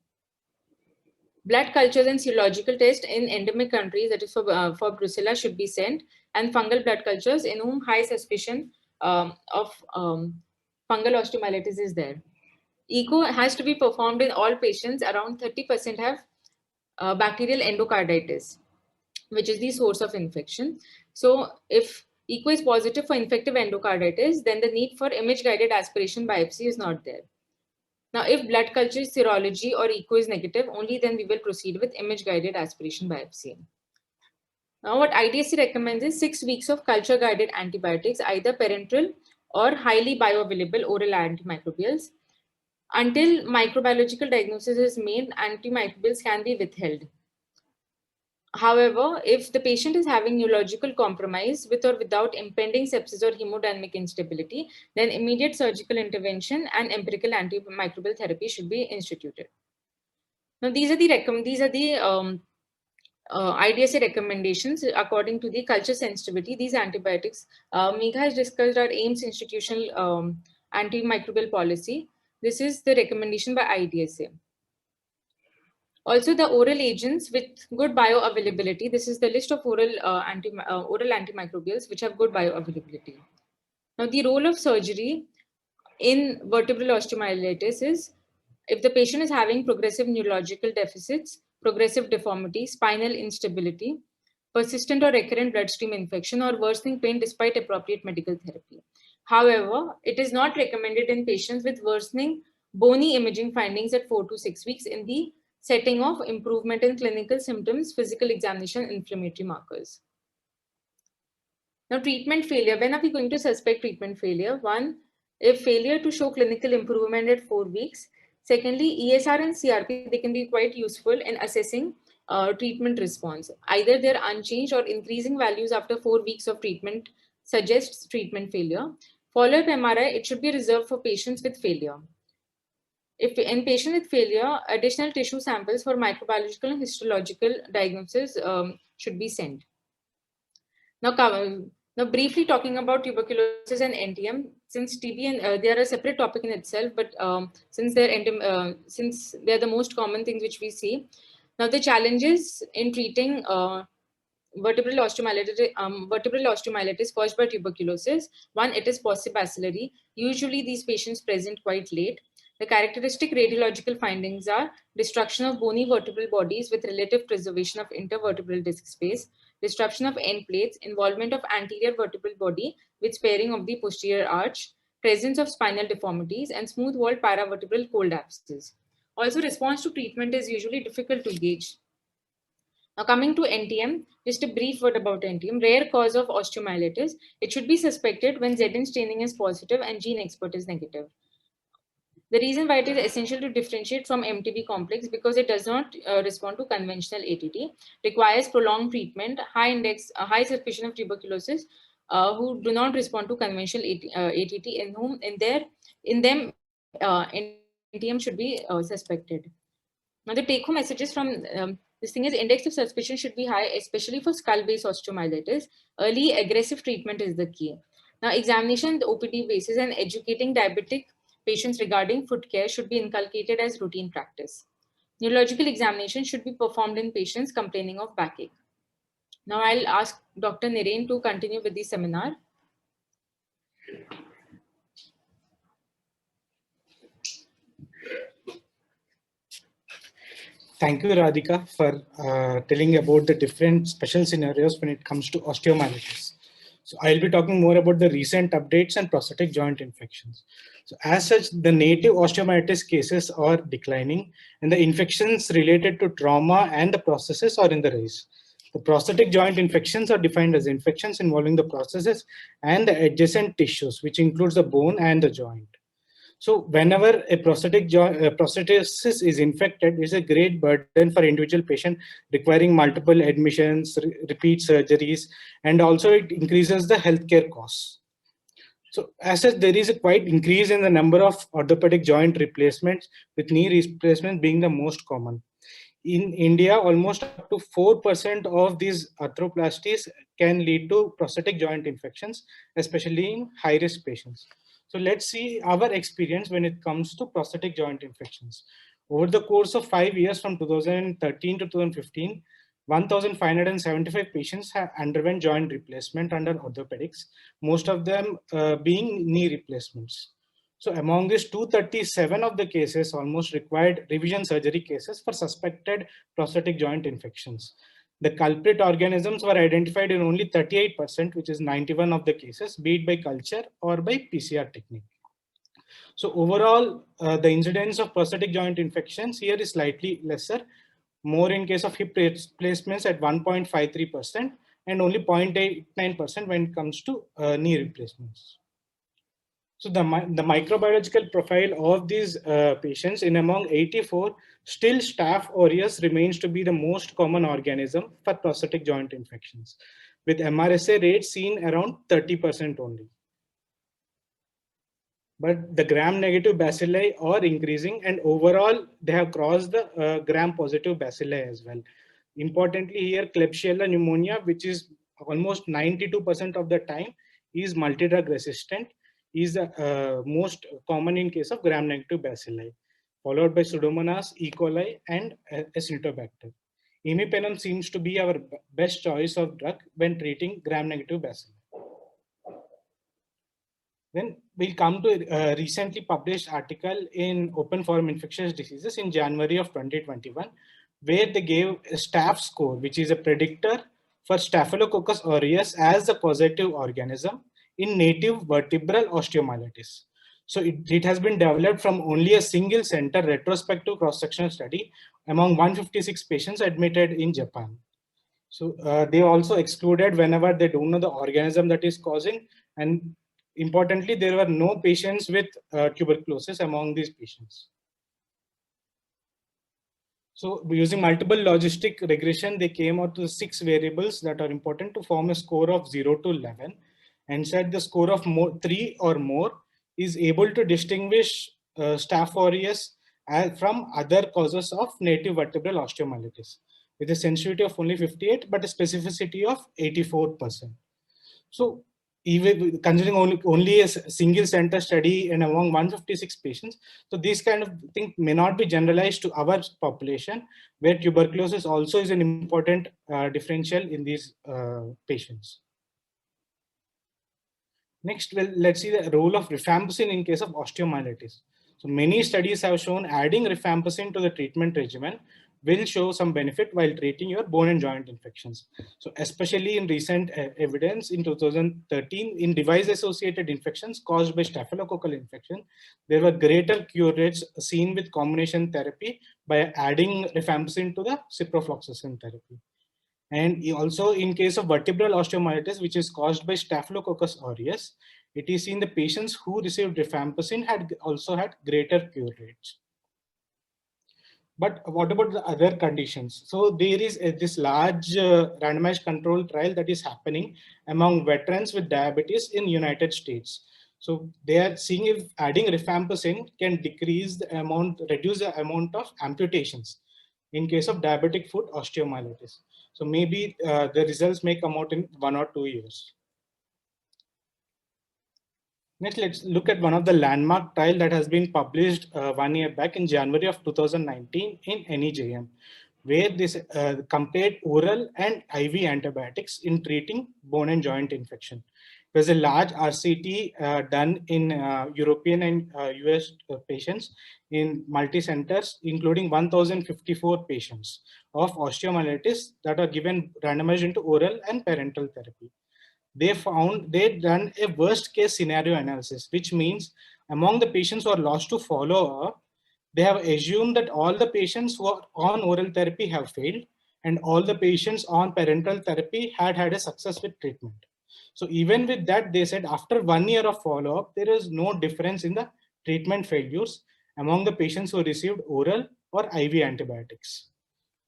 Speaker 3: Blood cultures and serological tests in endemic countries, that is for brucella, should be sent, and fungal blood cultures in whom high suspicion of fungal osteomyelitis is there. Echo has to be performed in all patients. Around 30% have bacterial endocarditis, which is the source of infection. So if echo is positive for infective endocarditis, then the need for image-guided aspiration biopsy is not there. Now, if blood culture serology or echo is negative, only then we will proceed with image-guided aspiration biopsy. Now, what IDSC recommends is 6 weeks of culture-guided antibiotics, either parenteral or highly bioavailable oral antimicrobials. Until microbiological diagnosis is made, antimicrobials can be withheld. However, if the patient is having neurological compromise with or without impending sepsis or hemodynamic instability, then immediate surgical intervention and empirical antimicrobial therapy should be instituted. Now, these are the IDSA recommendations according to the culture sensitivity. These antibiotics, Megha has discussed our AIIMS institutional antimicrobial policy. This is the recommendation by IDSA. Also, the oral agents with good bioavailability. This is the list of oral antimicrobials which have good bioavailability. Now, the role of surgery in vertebral osteomyelitis is if the patient is having progressive neurological deficits, progressive deformity, spinal instability, persistent or recurrent bloodstream infection, or worsening pain despite appropriate medical therapy. However, it is not recommended in patients with worsening bony imaging findings at 4 to 6 weeks in the setting of improvement in clinical symptoms, physical examination, inflammatory markers. Now, treatment failure. When are we going to suspect treatment failure? One, if failure to show clinical improvement at 4 weeks. Secondly, ESR and CRP, they can be quite useful in assessing treatment response. Either they're unchanged or increasing values after 4 weeks of treatment suggests treatment failure. Follow-up MRI, it should be reserved for patients with failure. If in patient with failure, additional tissue samples for microbiological and histological diagnosis should be sent. Now, briefly talking about tuberculosis and NTM, since TB and they are a separate topic in itself, but since they're the most common things which we see. Now, the challenges in treating vertebral osteomyelitis caused by tuberculosis. One, it is postbacillary. Usually, these patients present quite late. The characteristic radiological findings are destruction of bony vertebral bodies with relative preservation of intervertebral disc space, disruption of end plates, involvement of anterior vertebral body with sparing of the posterior arch, presence of spinal deformities, and smooth-walled paravertebral cold abscess. Also, response to treatment is usually difficult to gauge. Now, coming to NTM, just a brief word about NTM. Rare cause of osteomyelitis. It should be suspected when ZN staining is positive and gene export is negative. The reason why it is essential to differentiate from MTB complex because it does not respond to conventional ATT, requires prolonged treatment, high suspicion of tuberculosis, who do not respond to conventional ATT, in them NTM should be suspected. Now, the take-home messages from this thing is index of suspicion should be high, especially for skull-based osteomyelitis. Early aggressive treatment is the key. Now, examination, the OPD basis, and educating diabetic patients regarding foot care should be inculcated as routine practice. Neurological examination should be performed in patients complaining of backache. Now, I'll ask Dr. Nirain to continue with the seminar.
Speaker 2: Thank you, Radhika, for telling about the different special scenarios when it comes to osteomyelitis. So I'll be talking more about the recent updates and prosthetic joint infections. So as such, the native osteomyelitis cases are declining and the infections related to trauma and the processes are in the rise. The prosthetic joint infections are defined as infections involving the processes and the adjacent tissues, which includes the bone and the joint. So whenever a prosthesis is infected, it's a great burden for individual patient requiring multiple admissions, repeat surgeries, and also it increases the healthcare costs. So as such, there is a quite increase in the number of orthopedic joint replacements, with knee replacement being the most common. In India, almost up to 4% of these arthroplasties can lead to prosthetic joint infections, especially in high-risk patients. So let's see our experience when it comes to prosthetic joint infections. Over the course of 5 years from 2013 to 2015, 1,575 patients have underwent joint replacement under orthopedics, most of them being knee replacements. So among these 237 of the cases almost required revision surgery cases for suspected prosthetic joint infections. The culprit organisms were identified in only 38%, which is 91 of the cases, be it by culture or by PCR technique. So overall, the incidence of prosthetic joint infections here is slightly lesser, more in case of hip replacements at 1.53% and only 0.89% when it comes to knee replacements. So the microbiological profile of these patients in among 84, still Staph aureus remains to be the most common organism for prosthetic joint infections, with MRSA rates seen around 30% only. But the gram-negative bacilli are increasing, and overall they have crossed the gram-positive bacilli as well. Importantly here, Klebsiella pneumonia, which is almost 92% of the time is multi-drug resistant, is most common in case of gram-negative bacilli, followed by Pseudomonas, E. coli, and Acinetobacter. Imipenem seems to be our best choice of drug when treating gram-negative bacilli. Then we'll come to a recently published article in Open Forum Infectious Diseases in January of 2021, where they gave a Staph score, which is a predictor for Staphylococcus aureus as the causative organism in native vertebral osteomyelitis. So it has been developed from only a single center retrospective cross-sectional study among 156 patients admitted in Japan. So they also excluded whenever they don't know the organism that is causing, and importantly, there were no patients with tuberculosis among these patients. So using multiple logistic regression, they came out to 6 variables that are important to form a score of 0 to 11, and said the score of 3 or more is able to distinguish Staph aureus from other causes of native vertebral osteomyelitis, with a sensitivity of only 58, but a specificity of 84%. So even considering only a single center study and among 156 patients, so these kind of things may not be generalized to our population, where tuberculosis also is an important differential in these patients. Next, let's see the role of rifampicin in case of osteomyelitis. So many studies have shown adding rifampicin to the treatment regimen will show some benefit while treating your bone and joint infections. So especially in recent evidence in 2013 in device-associated infections caused by staphylococcal infection, there were greater cure rates seen with combination therapy by adding rifampicin to the ciprofloxacin therapy. And also in case of vertebral osteomyelitis, which is caused by Staphylococcus aureus, it is seen the patients who received rifampicin had also had greater cure rates. But what about the other conditions? So there is this large randomized control trial that is happening among veterans with diabetes in United States. So they are seeing if adding rifampicin can reduce the amount of amputations in case of diabetic foot osteomyelitis. So maybe the results may come out in 1 or 2 years. Next, let's look at one of the landmark trial that has been published 1 year back in January of 2019 in NEJM, where this compared oral and IV antibiotics in treating bone and joint infection. There's a large RCT done in European and US patients in multi-centers, including 1,054 patients of osteomyelitis that are given randomized into oral and parenteral therapy. they done a worst case scenario analysis, which means among the patients who are lost to follow up, they have assumed that all the patients who are on oral therapy have failed and all the patients on parenteral therapy had a success with treatment. So even with that, they said after 1 year of follow-up, there is no difference in the treatment failures among the patients who received oral or IV antibiotics.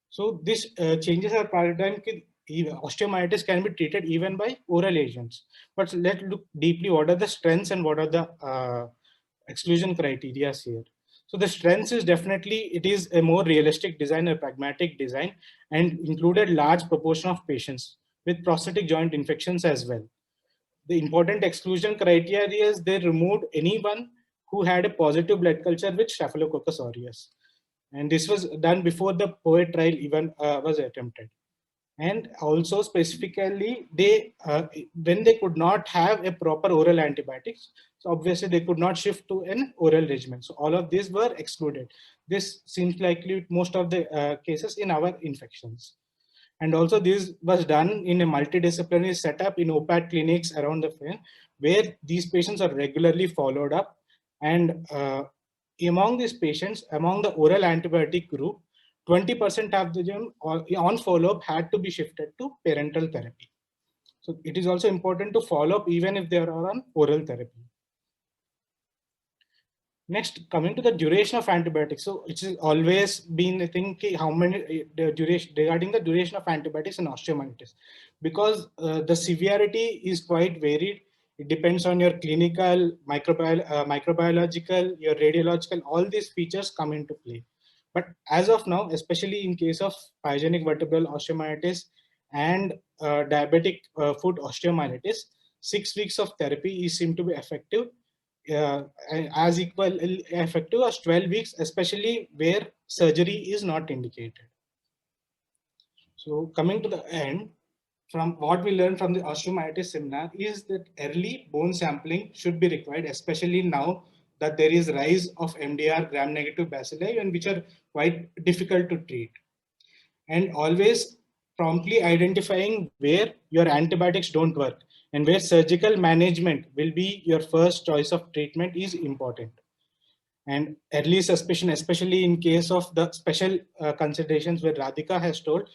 Speaker 2: So this changes our paradigm. Osteomyelitis can be treated even by oral agents. But let's look deeply what are the strengths and what are the exclusion criteria here. So the strengths is definitely, it is a more realistic design, a pragmatic design, and included large proportion of patients with prosthetic joint infections as well. The important exclusion criteria is they removed anyone who had a positive blood culture with Staphylococcus aureus. And this was done before the POET trial even was attempted. And also specifically, they when they could not have a proper oral antibiotics, so obviously they could not shift to an oral regimen. So all of these were excluded. This seems likely most of the cases in our infections. And also this was done in a multidisciplinary setup in OPAT clinics around the field, where these patients are regularly followed up. And among these patients, among the oral antibiotic group, 20% of them on follow-up had to be shifted to parenteral therapy. So it is also important to follow up even if they are on oral therapy. Next, coming to the duration of antibiotics. So it's always been a thing how many duration regarding the duration of antibiotics in osteomyelitis, because the severity is quite varied. It depends on your clinical, microbiological, your radiological, all these features come into play. But as of now, especially in case of pyogenic vertebral osteomyelitis and diabetic foot osteomyelitis, 6 weeks of is seen to be effective, as equal effective as 12 weeks, especially where surgery is not indicated. So coming to the end, from what we learned from the osteomyelitis seminar is that early bone sampling should be required, especially now that there is rise of MDR gram-negative bacilli and which are quite difficult to treat. And always promptly identifying where your antibiotics don't work and where surgical management will be your first choice of treatment is important. And early suspicion, especially in case of the special considerations where Radhika has told,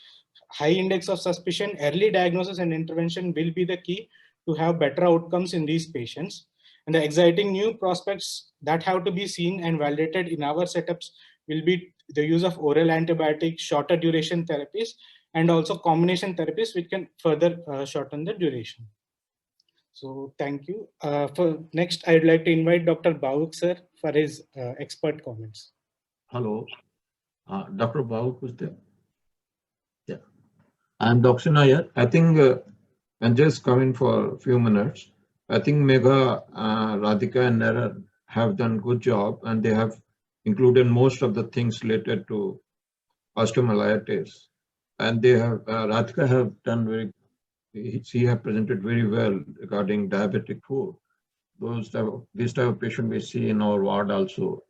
Speaker 2: high index of suspicion, early diagnosis and intervention will be the key to have better outcomes in these patients. And the exciting new prospects that have to be seen and validated in our setups will be the use of oral antibiotics, shorter duration therapies, and also combination therapies which can further shorten the duration. So thank you. For next, I'd like to invite Dr. Bhavuk sir for his expert comments.
Speaker 4: Hello, Dr. Bhavuk was there. Yeah, I'm Dr. Nair. I think I'm just coming for a few minutes. I think Megha, Radhika and Nara have done good job, and they have included most of the things related to osteomyelitis. And they have, Radhika have done she have presented very well regarding diabetic foot. This type of patient we see in our ward also.